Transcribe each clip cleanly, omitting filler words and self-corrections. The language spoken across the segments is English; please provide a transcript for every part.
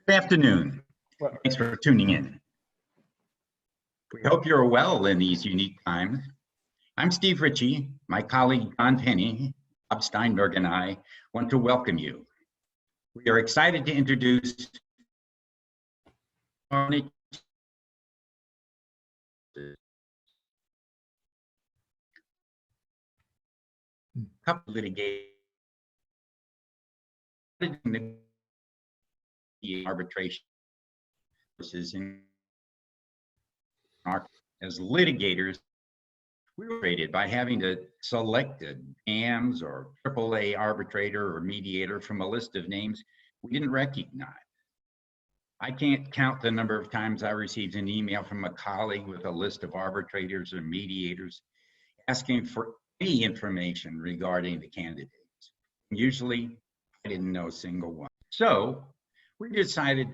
Good afternoon. Thanks for tuning in. We hope you're well in these unique times. I'm Steve Richey. My colleague John Pinney, Bob Steinberg, and I want to welcome you. We are excited to introduce couple litigators in the arbitration in our, as litigators, we were rated by having to select a AMS or AAA arbitrator or mediator from a list of names we didn't recognize. I can't count the number of times I received an email from a colleague with a list of arbitrators or mediators asking for any information regarding the candidates. Usually, I didn't know a single one. So we decided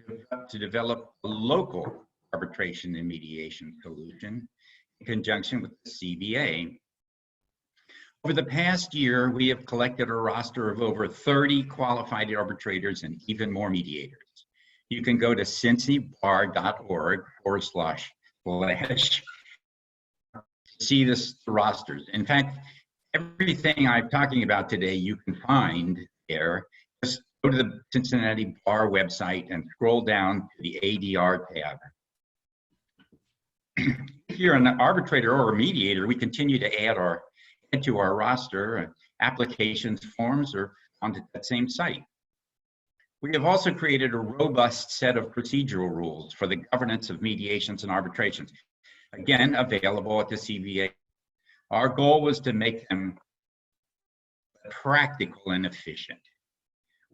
to develop a local arbitration and mediation solution in conjunction with the CBA. Over the past year, we have collected a roster of over 30 qualified arbitrators and even more mediators. You can go to cincybar.org / see this rosters. In fact, everything I'm talking about today, you can find there. Just go to the Cincinnati Bar website and scroll down to the ADR tab. If you're an arbitrator or a mediator, we continue to add to our roster applications, forms, or onto that same site. We have also created a robust set of procedural rules for the governance of mediations and arbitrations. Again, available at the CBA. Our goal was to make them practical and efficient.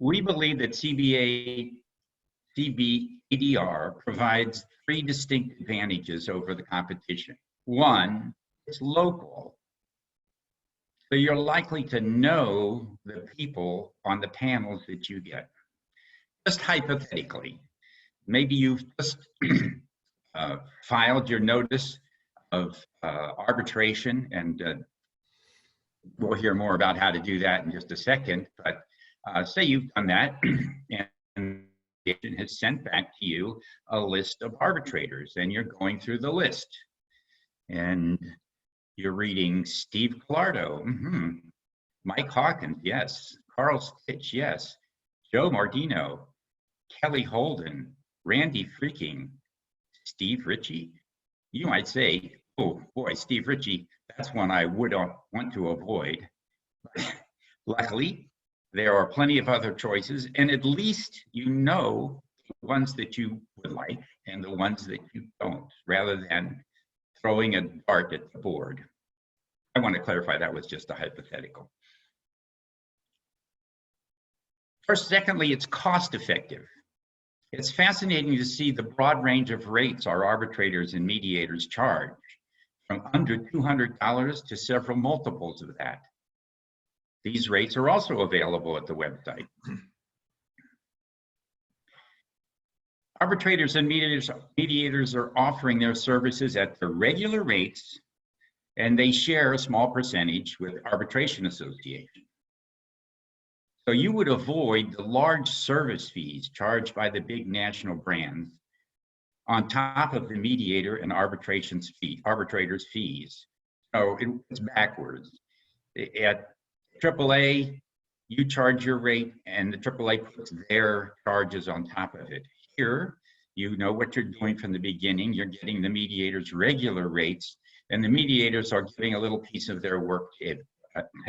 We believe that CBADR provides three distinct advantages over the competition. One, it's local. So you're likely to know the people on the panels that you get. Just hypothetically, maybe you've just filed your notice of arbitration, and we'll hear more about how to do that in just a second, but say you've done that and it has sent back to you a list of arbitrators, and you're going through the list and you're reading Steve Collardo, Mike Hawkins, yes, Carl Stitch, yes, Joe Mardino, Kelly Holden, Randy Freaking, Steve Richey. You might say, oh boy, Steve Richey, that's one I would want to avoid. Luckily, there are plenty of other choices, and at least you know the ones that you would like and the ones that you don't, rather than throwing a dart at the board. I want to clarify that was just a hypothetical. First, secondly, it's cost effective. It's fascinating to see the broad range of rates our arbitrators and mediators charge, from under $200 to several multiples of that. These rates are also available at the website. Arbitrators and mediators are offering their services at the regular rates, and they share a small percentage with Arbitration Association. So you would avoid the large service fees charged by the big national brands on top of the mediator and arbitrators' fees. So it's backwards. At AAA, you charge your rate and the AAA puts their charges on top of it. Here, you know what you're doing from the beginning. You're getting the mediator's regular rates, and the mediators are giving a little piece of their work to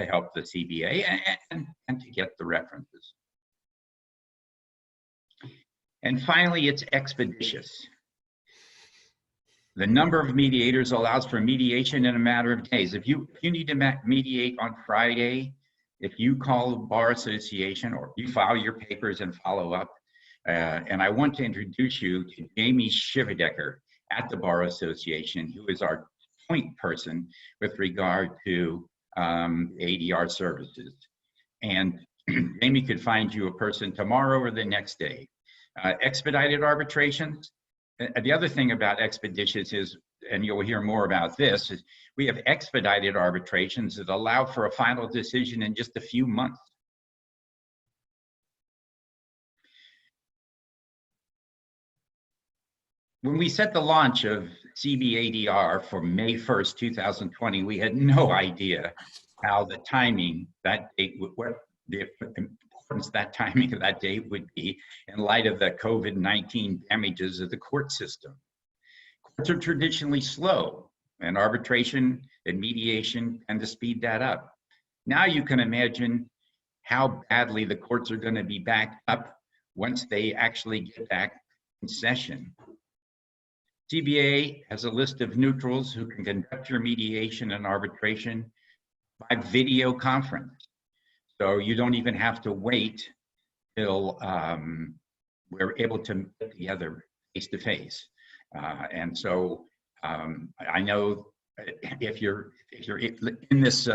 help the CBA and to get the references. And finally, it's expeditious. The number of mediators allows for mediation in a matter of days. If you need to mediate on Friday, if you call the Bar Association or you file your papers and follow up, and I want to introduce you to Jamie Shivadecker at the Bar Association, who is our point person with regard to ADR services. And Jamie could find you a person tomorrow or the next day. Expedited arbitrations. The other thing about expeditious is, and you'll hear more about this, is we have expedited arbitrations that allow for a final decision in just a few months. When we set the launch of CBADR for May 1st, 2020, we had no idea how the timing that date would, what the importance that timing of that date would be in light of the COVID-19 damages of the court system. Courts are traditionally slow, and arbitration and mediation tend to speed that up. Now you can imagine how badly the courts are going to be backed up once they actually get back in session. CBA has a list of neutrals who can conduct your mediation and arbitration by video conference. So you don't even have to wait till we're able to get together face to face. And so I know if you're in this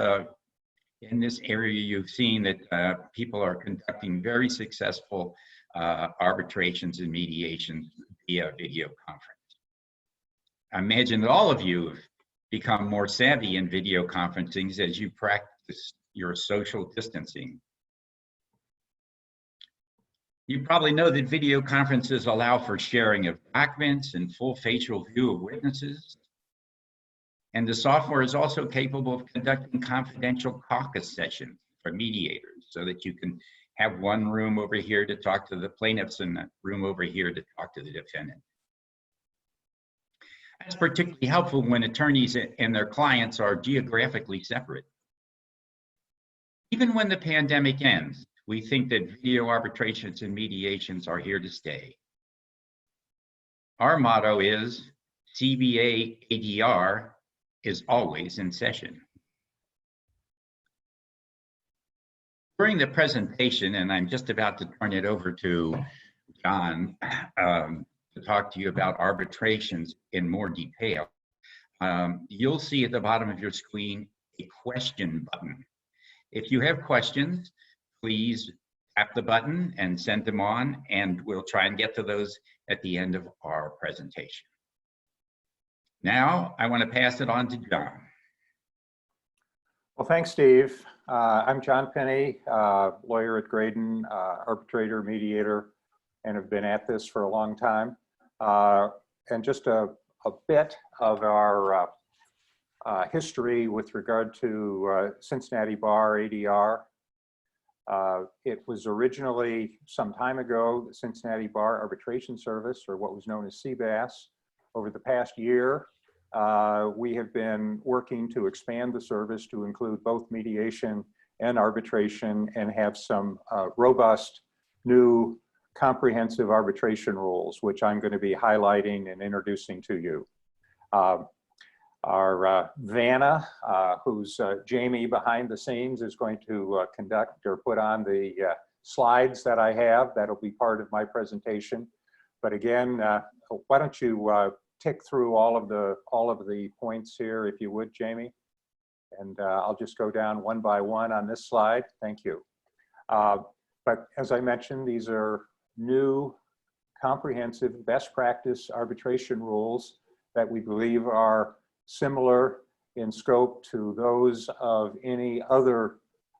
area, you've seen that people are conducting very successful arbitrations and mediations via video conference. I imagine that all of you have become more savvy in video conferencing as you practice your social distancing. You probably know that video conferences allow for sharing of documents and full facial view of witnesses. And the software is also capable of conducting confidential caucus sessions for mediators so that you can have one room over here to talk to the plaintiffs and a room over here to talk to the defendant. That's particularly helpful when attorneys and their clients are geographically separate. Even when the pandemic ends, we think that video arbitrations and mediations are here to stay. Our motto is CBADR is always in session. During the presentation, and I'm just about to turn it over to John to talk to you about arbitrations in more detail, you'll see at the bottom of your screen a question button. If you have questions, please tap the button and send them on, and we'll try and get to those at the end of our presentation. Now, I want to pass it on to John. Well, thanks, Steve. I'm John Pinney, lawyer at Graydon, arbitrator, mediator, and have been at this for a long time. And just a bit of our history with regard to Cincinnati Bar ADR. It was originally some time ago the Cincinnati Bar Arbitration Service, or what was known as CBAS. Over the past year, we have been working to expand the service to include both mediation and arbitration, and have some robust new comprehensive arbitration rules, which I'm going to be highlighting and introducing to you. Our Vanna, who's Jamie behind the scenes, is going to conduct or put on the slides that I have. That'll be part of my presentation. But again, why don't you tick through all of the points here, if you would, Jamie? And I'll just go down one by one on this slide. Thank you. But as I mentioned, these are new, comprehensive, best practice arbitration rules that we believe are similar in scope to those of any other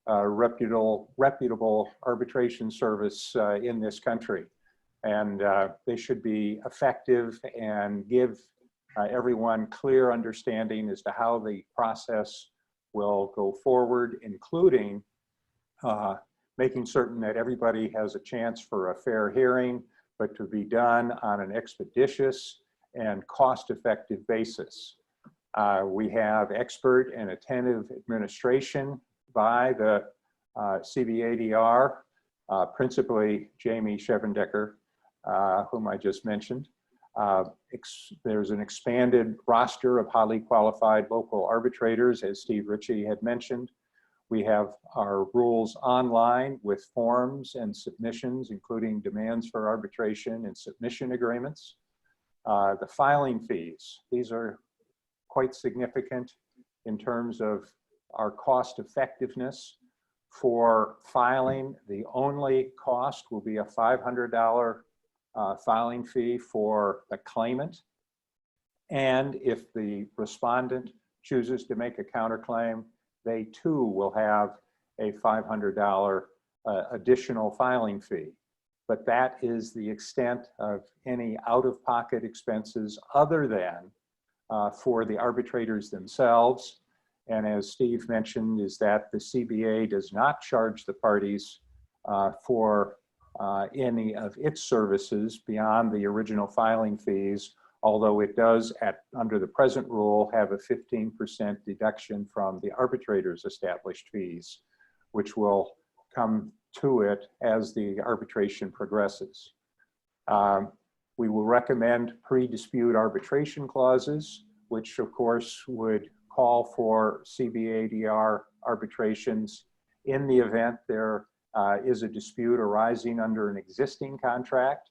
reputable arbitration service in this country. And they should be effective and give everyone clear understanding as to how the process will go forward, including making certain that everybody has a chance for a fair hearing, but to be done on an expeditious and cost-effective basis. We have expert and attentive administration by the CBADR, principally Jamie Shevendecker, whom I just mentioned. There's an expanded roster of highly qualified local arbitrators, as Steve Richey had mentioned. We have our rules online with forms and submissions, including demands for arbitration and submission agreements. The filing fees, these are quite significant in terms of our cost effectiveness. For filing, the only cost will be a $500 filing fee for the claimant. And if the respondent chooses to make a counterclaim, they too will have a $500 additional filing fee. but that is the extent of any out-of-pocket expenses other than for the arbitrators themselves. And as Steve mentioned, is that the CBA does not charge the parties for any of its services beyond the original filing fees, although it does, under the present rule, have a 15% deduction from the arbitrator's established fees, which will come to it as the arbitration progresses. We will recommend pre-dispute arbitration clauses, which of course would call for CBADR arbitrations in the event there is a dispute arising under an existing contract.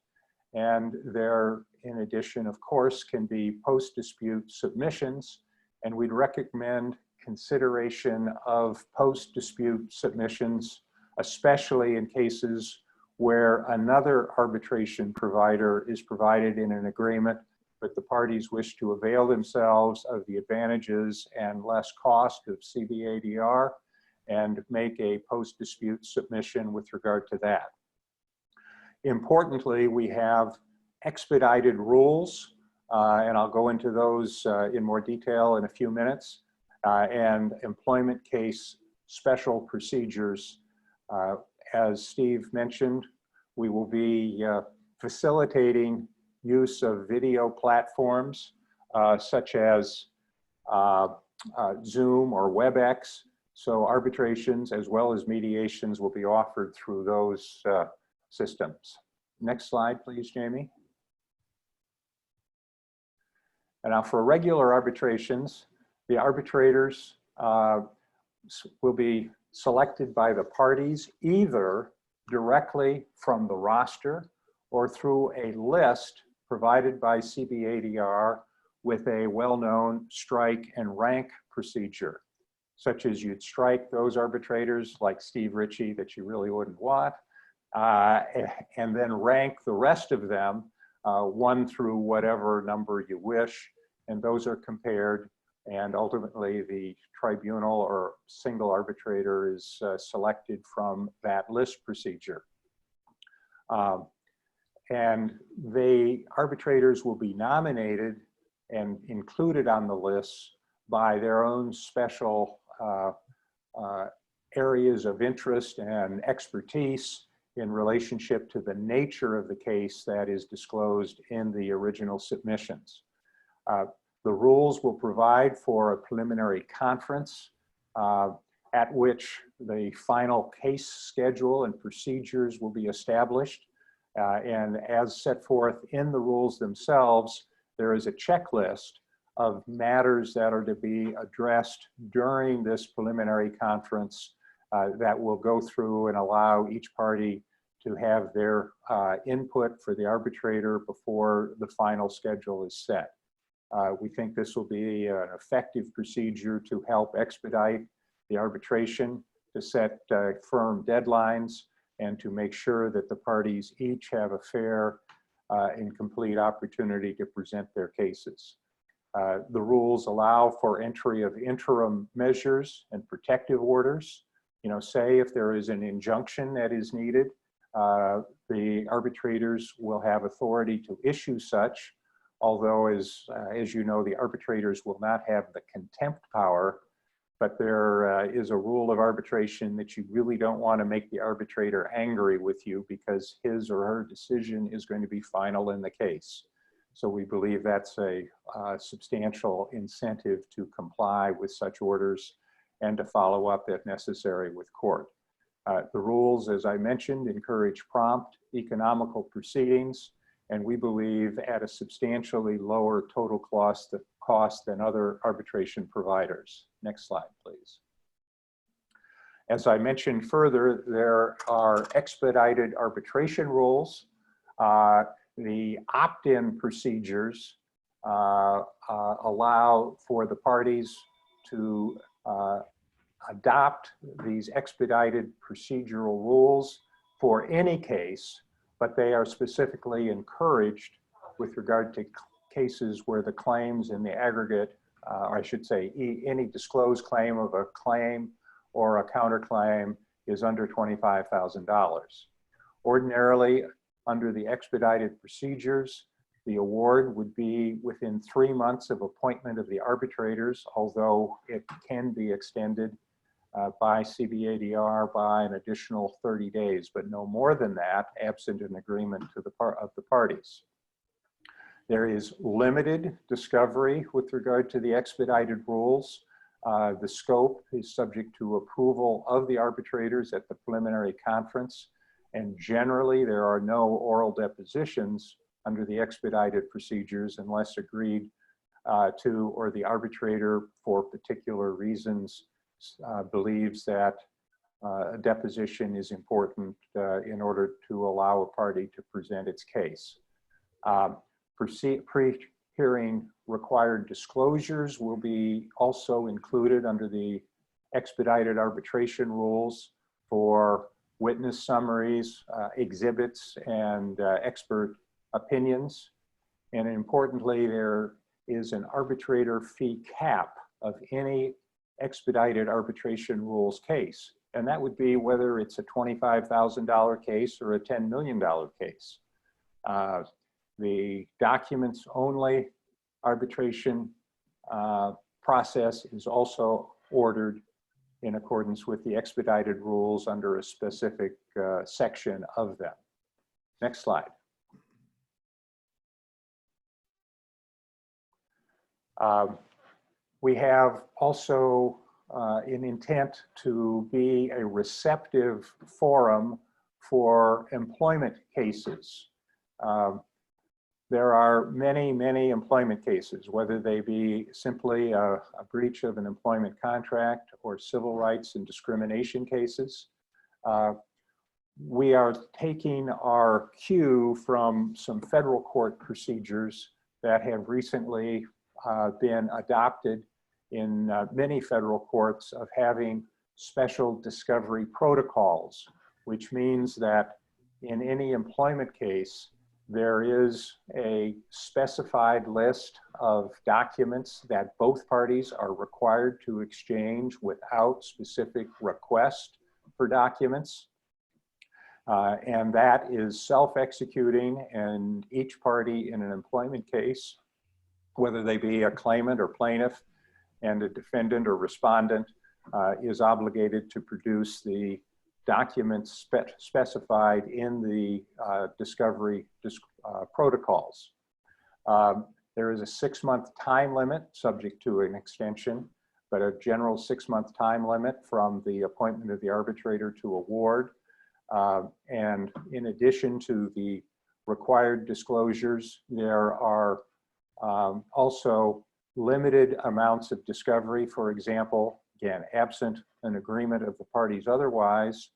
And there, in addition, of course, can be post-dispute submissions, and we'd recommend consideration of post-dispute submissions, especially in cases where another arbitration provider is provided in an agreement, but the parties wish to avail themselves of the advantages and less cost of CBADR and make a post-dispute submission with regard to that. Importantly, we have expedited rules, and I'll go into those in more detail in a few minutes, and employment case special procedures. As Steve mentioned, we will be facilitating use of video platforms such as Zoom or WebEx. So arbitrations as well as mediations will be offered through those systems. Next slide, please, Jamie. And now for regular arbitrations, the arbitrators will be selected by the parties either directly from the roster or through a list provided by CBADR with a well-known strike and rank procedure, such as you'd strike those arbitrators like Steve Richey that you really wouldn't want, and then rank the rest of them 1 through whatever number you wish, and those are compared, and ultimately the tribunal or single arbitrator is selected from that list procedure. And the arbitrators will be nominated and included on the list by their own special areas of interest and expertise in relationship to the nature of the case that is disclosed in the original submissions. The rules will provide for a preliminary conference at which the final case schedule and procedures will be established. And as set forth in the rules themselves, there is a checklist of matters that are to be addressed during this preliminary conference that will go through and allow each party to have their input for the arbitrator before the final schedule is set. We think this will be an effective procedure to help expedite the arbitration, to set firm deadlines, and to make sure that the parties each have a fair and complete opportunity to present their cases. The rules allow for entry of interim measures and protective orders. You know, say if there is an injunction that is needed, the arbitrators will have authority to issue such, although as you know, the arbitrators will not have the contempt power, but there is a rule of arbitration that you really don't want to make the arbitrator angry with you because his or her decision is going to be final in the case. So we believe that's a substantial incentive to comply with such orders and to follow up if necessary with court. The rules, as I mentioned, encourage prompt economical proceedings, and we believe at a substantially lower total cost than other arbitration providers. Next slide, please. As I mentioned further, there are expedited arbitration rules. The opt-in procedures allow for the parties to adopt these expedited procedural rules for any case, but they are specifically encouraged with regard to cases where the claims in the aggregate, or I should say any disclosed claim of a claim or a counterclaim is under $25,000. Ordinarily, under the expedited procedures. The award would be within 3 months of appointment of the arbitrators, although it can be extended by CBADR by an additional 30 days, but no more than that, absent an agreement of the parties. There is limited discovery with regard to the expedited rules. The scope is subject to approval of the arbitrators at the preliminary conference, and generally there are no oral depositions under the expedited procedures unless agreed to, or the arbitrator for particular reasons believes that a deposition is important in order to allow a party to present its case. Pre-hearing required disclosures will be also included under the expedited arbitration rules for witness summaries, exhibits, and expert opinions. And importantly, there is an arbitrator fee cap of any expedited arbitration rules case. And that would be whether it's a $25,000 case or a $10 million case. The documents only arbitration process is also ordered in accordance with the expedited rules under a specific section of them. Next slide. We have also an intent to be a receptive forum for employment cases. There are many, many employment cases, whether they be simply a breach of an employment contract or civil rights and discrimination cases. We are taking our cue from some federal court procedures that have recently been adopted in many federal courts of having special discovery protocols, which means that in any employment case, there is a specified list of documents that both parties are required to exchange without specific request for documents. And that is self-executing, and each party in an employment case, whether they be a claimant or plaintiff and a defendant or respondent, is obligated to produce the documents specified in the discovery protocols. There is a 6-month time limit subject to an extension, but a general 6-month time limit from the appointment of the arbitrator to award. And in addition to the required disclosures, there are also limited amounts of discovery. For example, again, absent an agreement of the parties otherwise,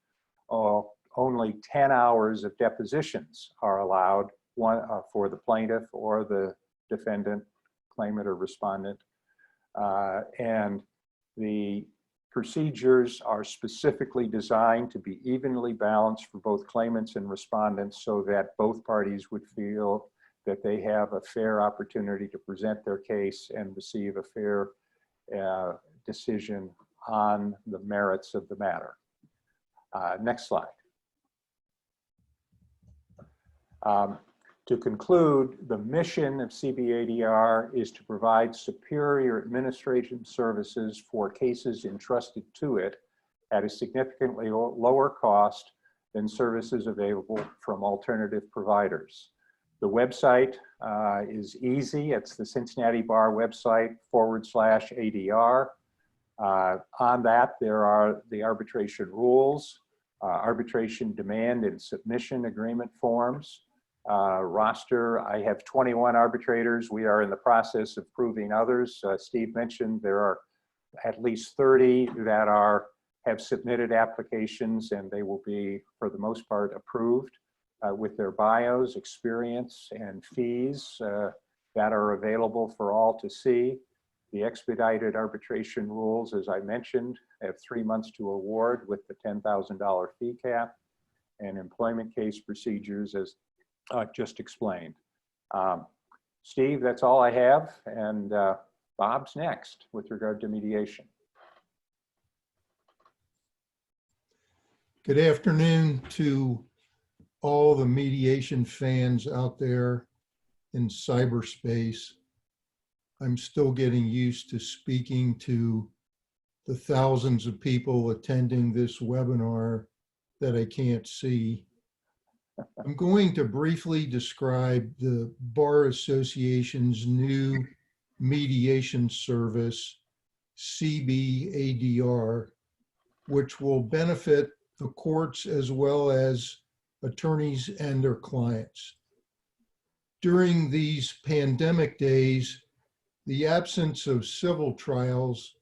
only 10 hours of depositions are allowed, one for the plaintiff or the defendant, claimant or respondent. And the procedures are specifically designed to be evenly balanced for both claimants and respondents so that both parties would feel that they have a fair opportunity to present their case and receive a fair decision on the merits of the matter. Next slide. To conclude, the mission of CBADR is to provide superior administration services for cases entrusted to it at a significantly lower cost than services available from alternative providers. The website is easy. It's the Cincinnati Bar website /ADR. On that, there are the arbitration rules, arbitration demand and submission agreement forms, roster. I have 21 arbitrators. We are in the process of proving others. Steve mentioned there are at least 30 that have submitted applications, and they will be, for the most part, approved with their bios, experience, and fees that are available for all to see. The expedited arbitration rules, as I mentioned, have 3 months to award with the $10,000 fee cap, and employment case procedures as just explained. Steve, that's all I have, and Bob's next with regard to mediation. Good afternoon to all the mediation fans out there in cyberspace. I'm still getting used to speaking to the thousands of people attending this webinar that I can't see. I'm going to briefly describe the Bar Association's new mediation service, CBADR, which will benefit the courts as well as attorneys and their clients. During these pandemic days, the absence of civil trials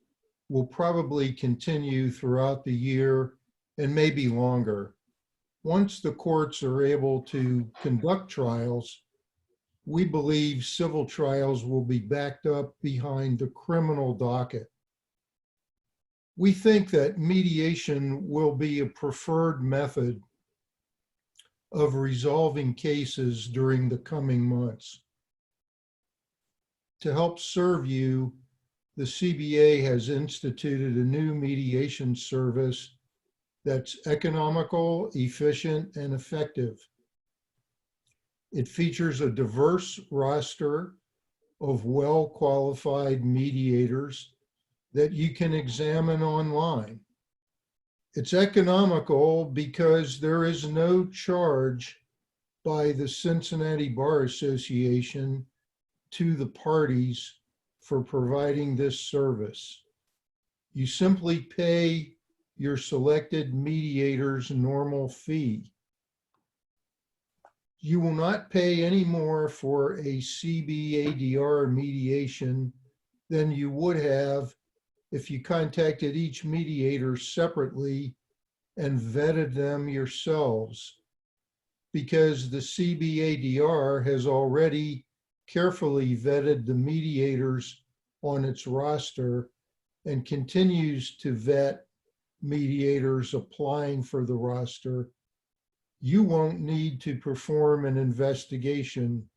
will probably continue throughout the year and maybe longer. Once the courts are able to conduct trials, we believe civil trials will be backed up behind the criminal docket. We think that mediation will be a preferred method of resolving cases during the coming months. To help serve you, the CBA has instituted a new mediation service that's economical, efficient, and effective. It features a diverse roster of well-qualified mediators that you can examine online. It's economical because there is no charge by the Cincinnati Bar Association to the parties for providing this service. You simply pay your selected mediator's normal fee. You will not pay any more for a CBADR mediation than you would have if you contacted each mediator separately and vetted them yourselves, because the CBADR has already carefully vetted the mediators on its roster and continues to vet mediators applying for the roster. You won't need to perform an investigation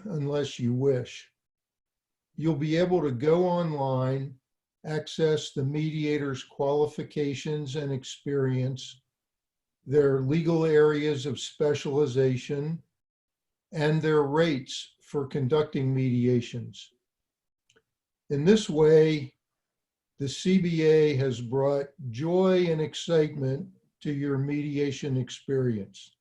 unless you wish. You'll be able to go online, access the mediator's qualifications and experience, their legal areas of specialization, and their rates for conducting mediations. In this way, the CBA has brought joy and excitement to your mediation experience.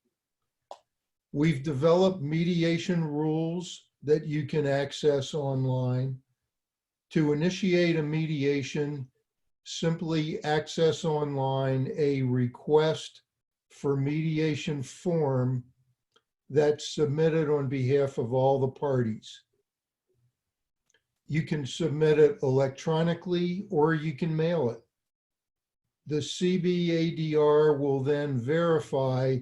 We've developed mediation rules that you can access online. To initiate a mediation, simply access online a request for mediation form that's submitted on behalf of all the parties. You can submit it electronically or you can mail it. The CBADR will then verify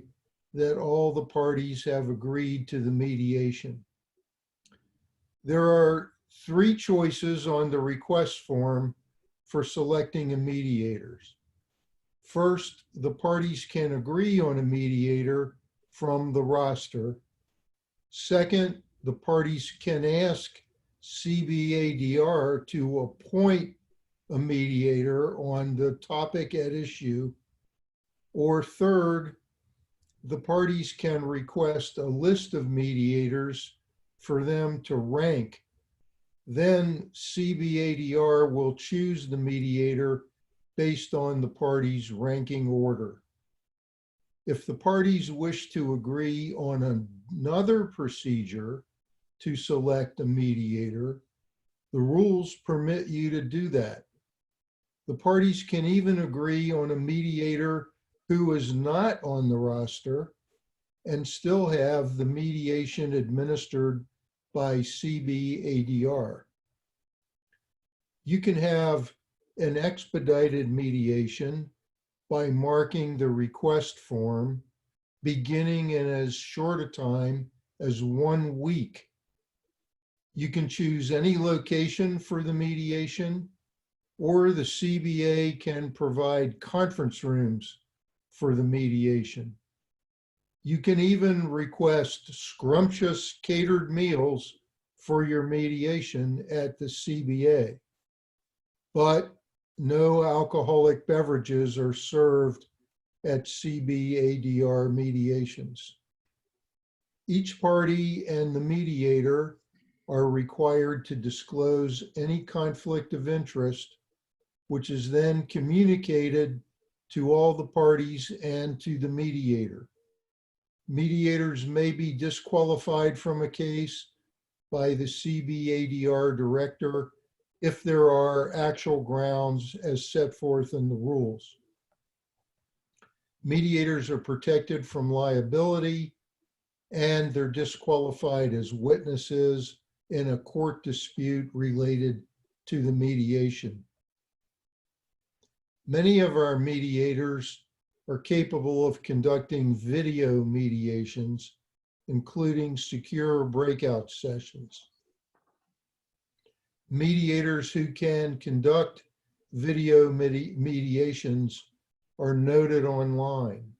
that all the parties have agreed to the mediation. There are 3 choices on the request form for selecting a mediator. First, the parties can agree on a mediator from the roster. Second, the parties can ask CBADR to appoint a mediator on the topic at issue. Or third, the parties can request a list of mediators for them to rank. Then CBADR will choose the mediator based on the parties' ranking order. If the parties wish to agree on another procedure to select a mediator, the rules permit you to do that. The parties can even agree on a mediator who is not on the roster and still have the mediation administered by CBADR. You can have an expedited mediation by marking the request form beginning in as short a time as 1 week. You can choose any location for the mediation, or the CBA can provide conference rooms for the mediation. You can even request scrumptious catered meals for your mediation at the CBA, but no alcoholic beverages are served at CBADR Mediations. Each party and the mediator are required to disclose any conflict of interest, which is then communicated to all the parties and to the mediator. Mediators may be disqualified from a case by the CBADR director if there are actual grounds as set forth in the rules. Mediators are protected from liability, and they're disqualified as witnesses in a court dispute related to the mediation. Many of our mediators are capable of conducting video mediations, including secure breakout sessions. Mediators who can conduct video mediations are noted online.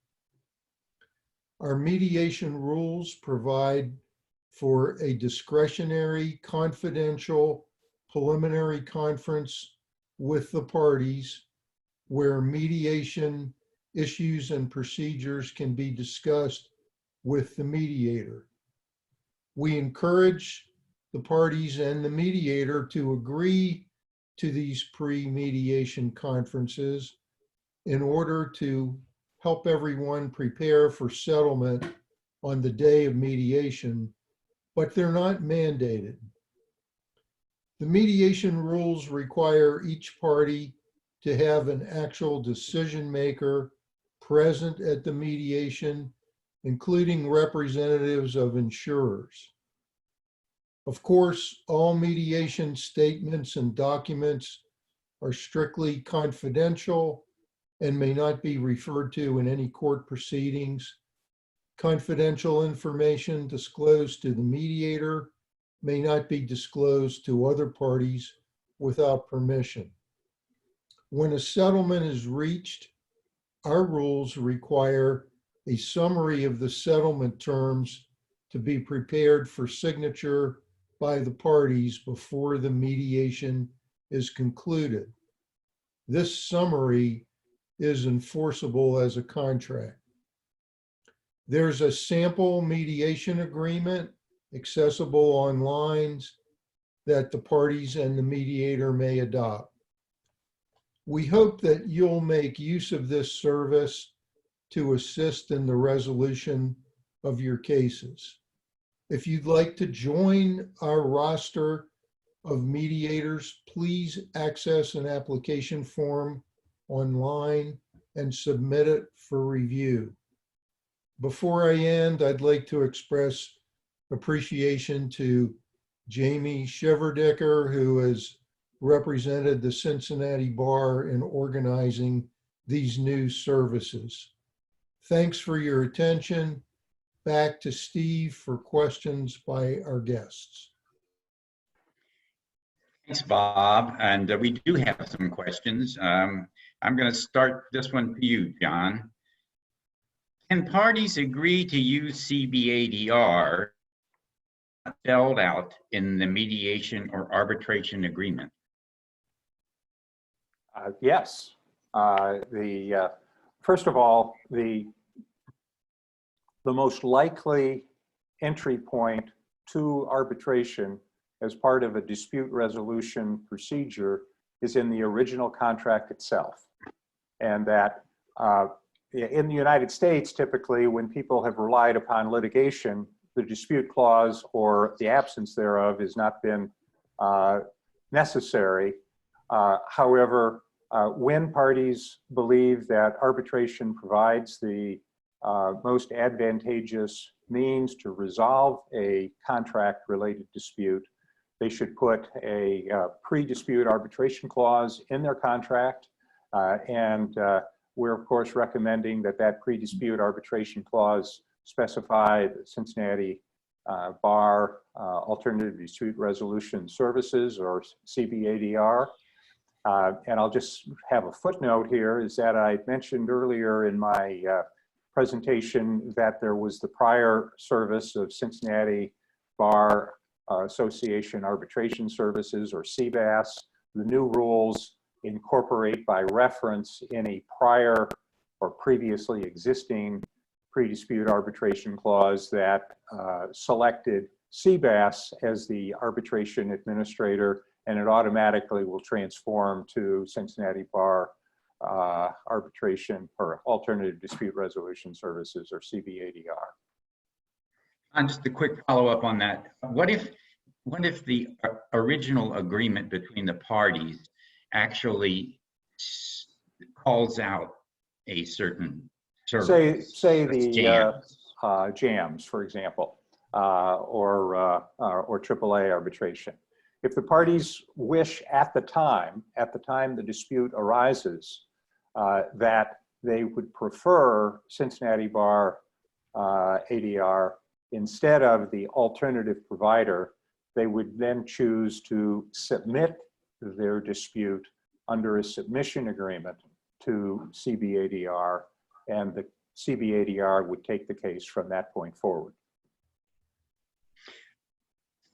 Our mediation rules provide for a discretionary, confidential, preliminary conference with the parties where mediation issues and procedures can be discussed with the mediator. We encourage the parties and the mediator to agree to these pre-mediation conferences in order to help everyone prepare for settlement on the day of mediation, but they're not mandated. The mediation rules require each party to have an actual decision maker present at the mediation, including representatives of insurers. Of course, all mediation statements and documents are strictly confidential and may not be referred to in any court proceedings. Confidential information disclosed to the mediator may not be disclosed to other parties without permission. When a settlement is reached, our rules require a summary of the settlement terms to be prepared for signature by the parties before the mediation is concluded. This summary is enforceable as a contract. There's a sample mediation agreement accessible online that the parties and the mediator may adopt. We hope that you'll make use of this service to assist in the resolution of your cases. If you'd like to join our roster of mediators, please access an application form online and submit it for review. Before I end, I'd like to express appreciation to Jamie Shiverdicker, who has represented the Cincinnati Bar in organizing these new services. Thanks for your attention. Back to Steve for questions by our guests. Thanks, Bob. And we do have some questions. I'm going to start this one for you, John. Can parties agree to use CBADR spelled out in the mediation or arbitration agreement? Yes. First of all, the most likely entry point to arbitration as part of a dispute resolution procedure is in the original contract itself. And that in the United States, typically when people have relied upon litigation, the dispute clause or the absence thereof has not been necessary. However, when parties believe that arbitration provides the most advantageous means to resolve a contract-related dispute, they should put a pre-dispute arbitration clause in their contract. We're, of course, recommending that that pre-dispute arbitration clause specify the Cincinnati Bar Alternative Dispute Resolution Services, or CBADR. And I'll just have a footnote here, is that I mentioned earlier in my presentation that there was the prior service of Cincinnati Bar Association Arbitration Services, or CBAS. The new rules incorporate by reference any prior or previously existing pre-dispute arbitration clause that selected CBAS as the arbitration administrator, and it automatically will transform to Cincinnati Bar Arbitration or Alternative Dispute Resolution Services, or CBADR. And just a quick follow-up on that. What if the original agreement between the parties actually calls out a certain service? Say That's the jams. jams, for example, or AAA arbitration. If the parties wish at the time the dispute arises, that they would prefer Cincinnati Bar ADR instead of the alternative provider, they would then choose to submit their dispute under a submission agreement to CBADR, and the CBADR would take the case from that point forward.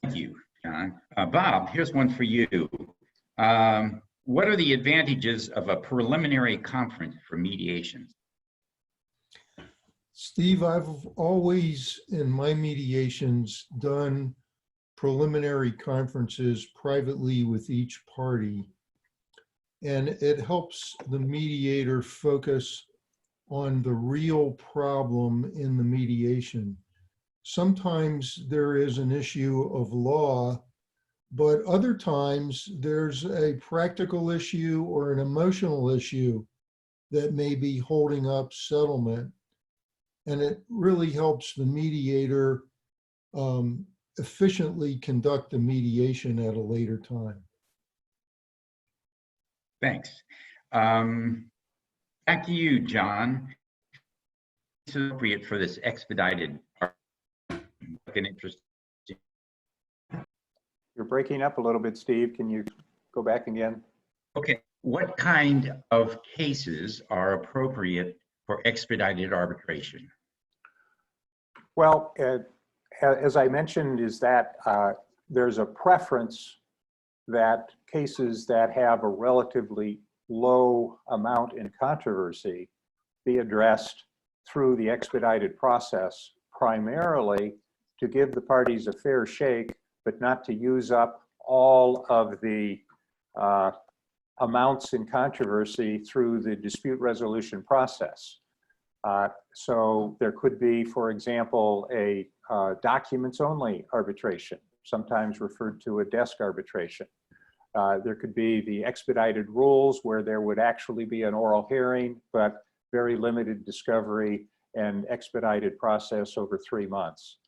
Thank you, John. Bob, here's one for you. What are the advantages of a preliminary conference for mediation? Steve, I've always, in my mediations, done preliminary conferences privately with each party. And it helps the mediator focus on the real problem in the mediation. Sometimes there is an issue of law, but other times there's a practical issue or an emotional issue that may be holding up settlement. And it really helps the mediator efficiently conduct the mediation at a later time. Thanks. Back to you, John. It's appropriate for this expedited interest. You're breaking up a little bit, Steve. Can you go back again? Okay. What kind of cases are appropriate for expedited arbitration? Well, as I mentioned, is that there's a preference that cases that have a relatively low amount in controversy be addressed through the expedited process, primarily to give the parties a fair shake, but not to use up all of the amounts in controversy through the dispute resolution process. So there could be, for example, a documents-only arbitration, sometimes referred to a desk arbitration. There could be the expedited rules where there would actually be an oral hearing, but very limited discovery and expedited process over 3 months.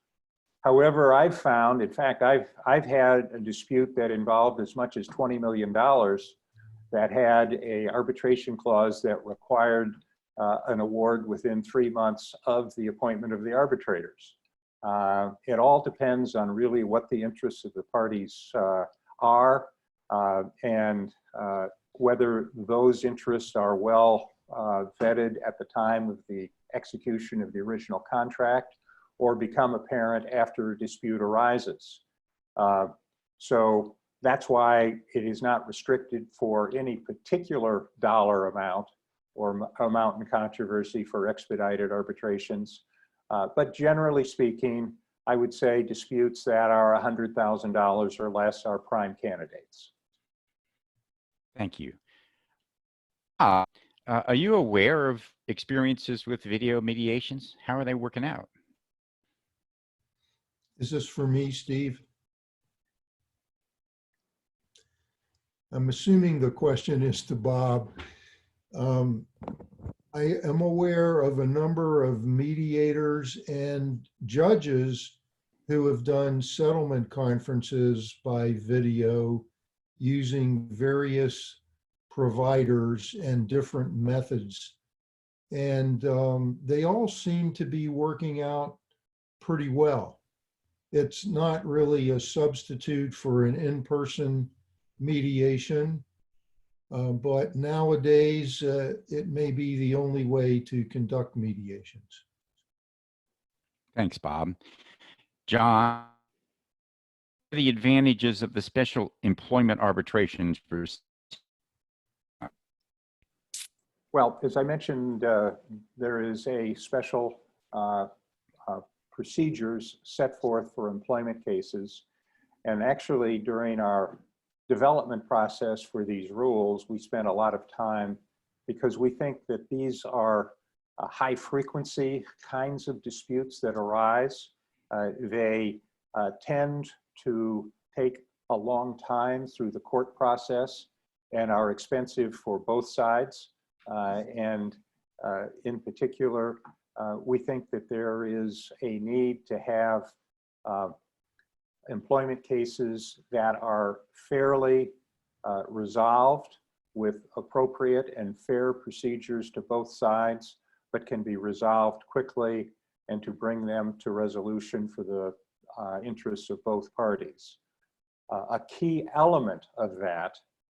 However, I've found, in fact, I've had a dispute that involved as much as $20 million that had an arbitration clause that required an award within 3 months of the appointment of the arbitrators. It all depends on really what the interests of the parties are, and whether those interests are well vetted at the time of the execution of the original contract or become apparent after a dispute arises. So that's why it is not restricted for any particular dollar amount or amount in controversy for expedited arbitrations. But generally speaking, I would say disputes that are $100,000 or less are prime candidates. Thank you. Are you aware of experiences with video mediations? How are they working out? Is this for me, Steve? I'm assuming the question is to Bob. I am aware of a number of mediators and judges who have done settlement conferences by video using various providers and different methods. And they all seem to be working out pretty well. It's not really a substitute for an in-person mediation, but nowadays it may be the only way to conduct mediations. Thanks, Bob. John, what are the advantages of the special employment arbitrations for? Well, as I mentioned, there is a special procedures set forth for employment cases. And actually, during our development process for these rules, we spent a lot of time because we think that these are high frequency kinds of disputes that arise. They tend to take a long time through the court process and are expensive for both sides. In particular, we think that there is a need to have employment cases that are fairly resolved with appropriate and fair procedures to both sides, but can be resolved quickly and to bring them to resolution for the interests of both parties. A key element of that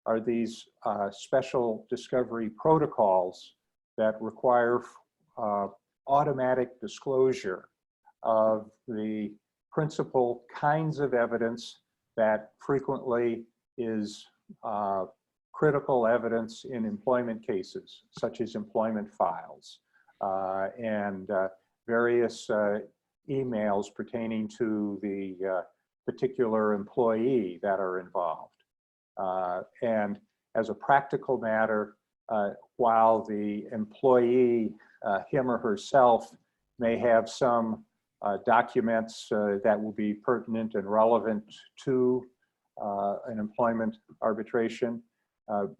are these special discovery protocols that require automatic disclosure of the principal kinds of evidence that frequently is critical evidence in employment cases, such as employment files and various emails pertaining to the particular employee that are involved. And as a practical matter, while the employee, him or herself, may have some documents that will be pertinent and relevant to an employment arbitration,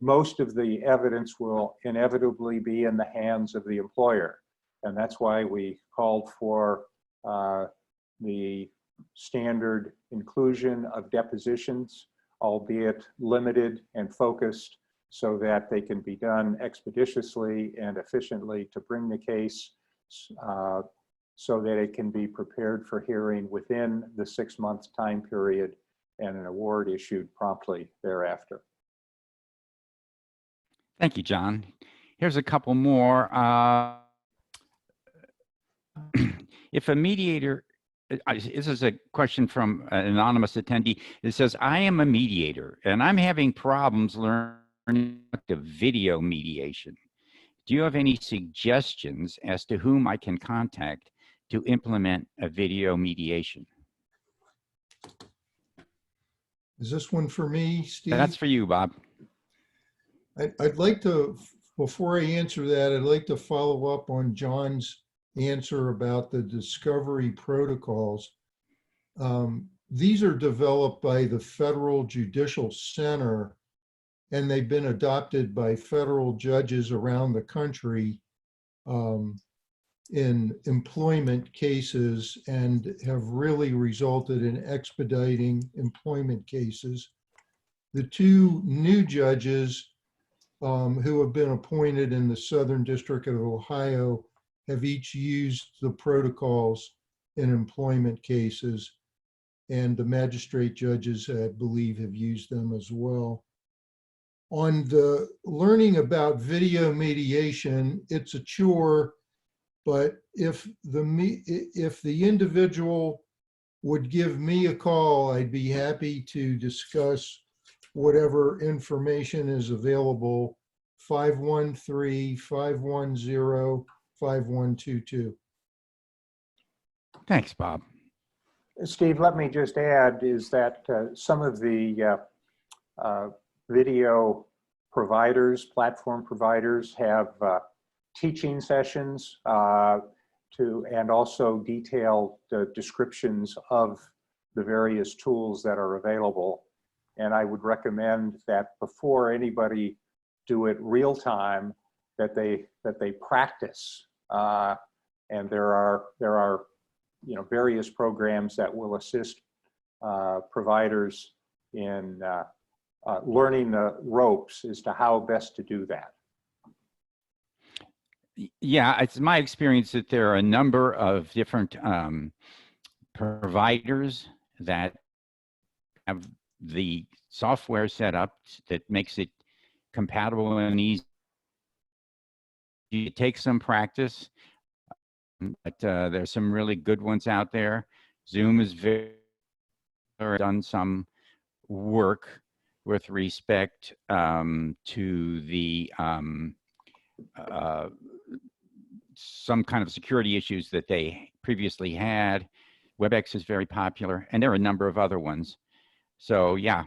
most of the evidence will inevitably be in the hands of the employer. And that's why we called for the standard inclusion of depositions, albeit limited and focused, so that they can be done expeditiously and efficiently to bring the case so that it can be prepared for hearing within the 6-month time period and an award issued promptly thereafter. Thank you, John. Here's a couple more. If a mediator, this is a question from an anonymous attendee. It says, I am a mediator and I'm having problems learning the video mediation. Do you have any suggestions as to whom I can contact to implement a video mediation? Is this one for me, Steve? That's for you, Bob. I'd like to, before I answer that, I'd like to follow up on John's answer about the discovery protocols. These are developed by the Federal Judicial Center, and they've been adopted by federal judges around the country in employment cases and have really resulted in expediting employment cases. The two new judges who have been appointed in the Southern District of Ohio have each used the protocols in employment cases, and the magistrate judges, I believe, have used them as well. On the learning about video mediation, it's a chore, but if the individual would give me a call, I'd be happy to discuss whatever information is available. 513-510-5122. Thanks, Bob. Steve, let me just add is that some of the video providers, platform providers, have teaching sessions and also detailed descriptions of the various tools that are available. And I would recommend that before anybody do it real time, that they practice. And there are various programs that will assist providers in learning the ropes as to how best to do that. Yeah, it's my experience that there are a number of different providers that have the software set up that makes it compatible and easy. It takes some practice, but there's some really good ones out there. Zoom has done some work with respect to the some kind of security issues that they previously had. WebEx is very popular, and there are a number of other ones. So yeah,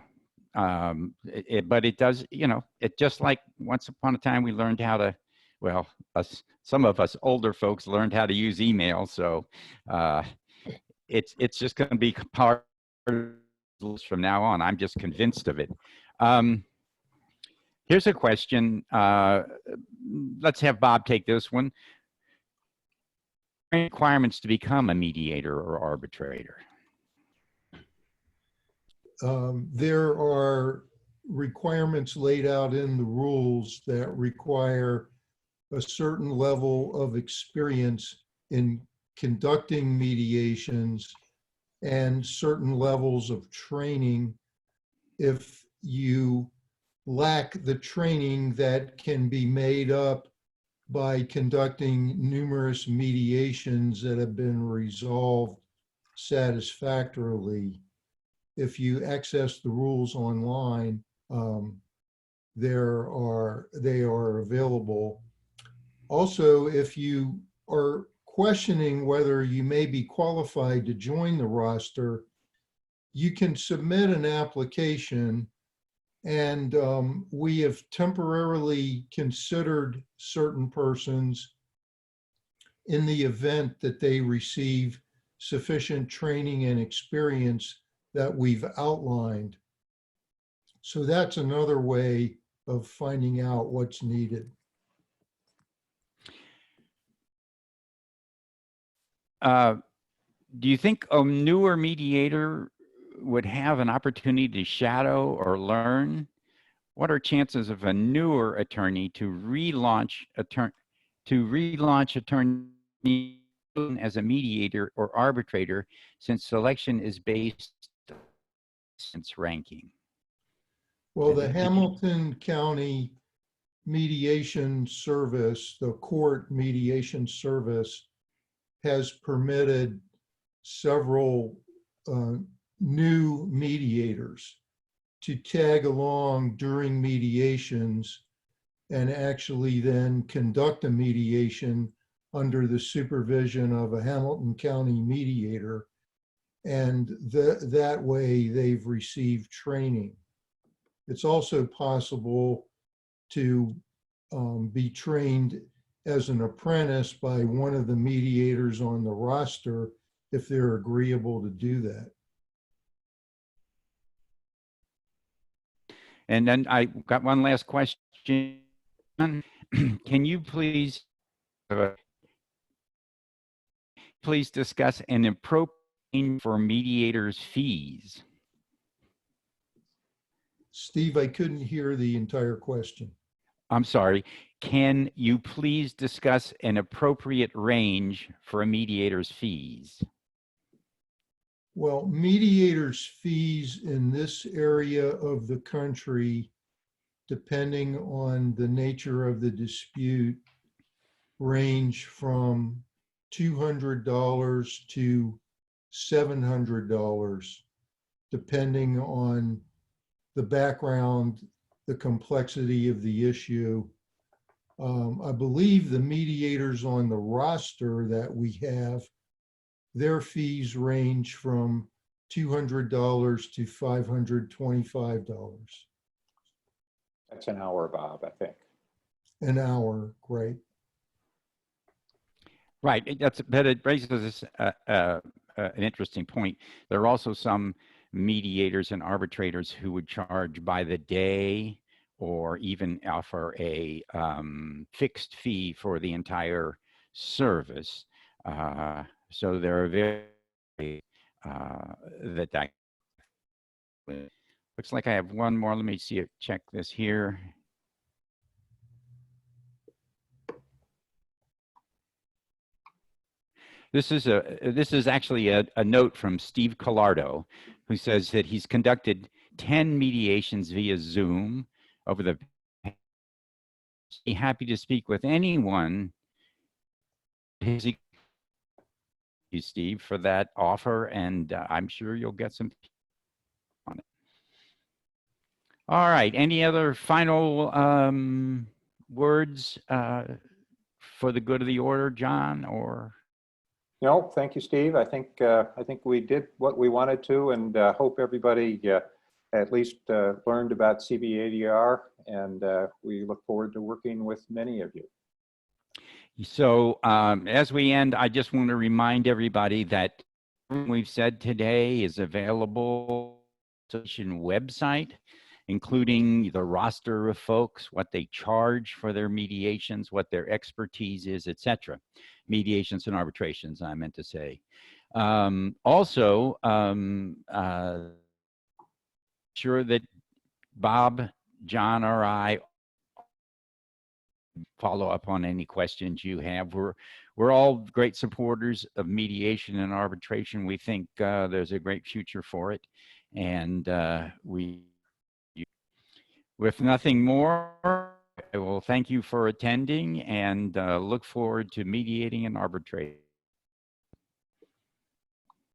but it does, you know, it just like once upon a time we learned how to, well, some of us older folks learned how to use email. So it's just going to be part of this from now on. I'm just convinced of it. Here's a question. Let's have Bob take this one. Requirements to become a mediator or arbitrator? There are requirements laid out in the rules that require a certain level of experience in conducting mediations and certain levels of training. If you lack the training, that can be made up by conducting numerous mediations that have been resolved satisfactorily. If you access the rules online, they are available. Also, if you are questioning whether you may be qualified to join the roster, you can submit an application, and we have temporarily considered certain persons in the event that they receive sufficient training and experience that we've outlined. So that's another way of finding out what's needed. Do you think a newer mediator would have an opportunity to shadow or learn? What are chances of a newer attorney to relaunch attorney as a mediator or arbitrator, since selection is based on ranking? Well, the Hamilton County Mediation Service, the court mediation service, has permitted several new mediators to tag along during mediations and actually then conduct a mediation under the supervision of a Hamilton County mediator. And that way they've received training. It's also possible to be trained as an apprentice by one of the mediators on the roster if they're agreeable to do that. And then I got one last question. Can you please discuss an appropriate for mediators' fees? Steve, I couldn't hear the entire question. I'm sorry. Can you please discuss an appropriate range for a mediator's fees? Well, mediators' fees in this area of the country, depending on the nature of the dispute, range from $200 to $700, depending on the background, the complexity of the issue. I believe the mediators on the roster that we have, their fees range from $200 to $525. That's an hour, Bob, I think. An hour, great. Right, but it raises an interesting point. There are also some mediators and arbitrators who would charge by the day or even offer a fixed fee for the entire service. So there are very, that looks like I have one more. Let me see it, check this here. This is actually a note from Steve Collardo, who says that he's conducted 10 mediations via Zoom over the. Be happy to speak with anyone. You, Steve, for that offer, and I'm sure you'll get some on it. All right. Any other final words for the good of the order, John, or? No, thank you, Steve. I think we did what we wanted to, and hope everybody at least learned about CBADR, and we look forward to working with many of you. So as we end, I just want to remind everybody that everything we've said today is available on the website, including the roster of folks, what they charge for their mediations, what their expertise is, etc. Mediations and arbitrations, I meant to say. Also, sure that Bob, John, or I follow up on any questions you have. We're all great supporters of mediation and arbitration. We think there's a great future for it, and with nothing more, I will thank you for attending and look forward to mediating and arbitrating.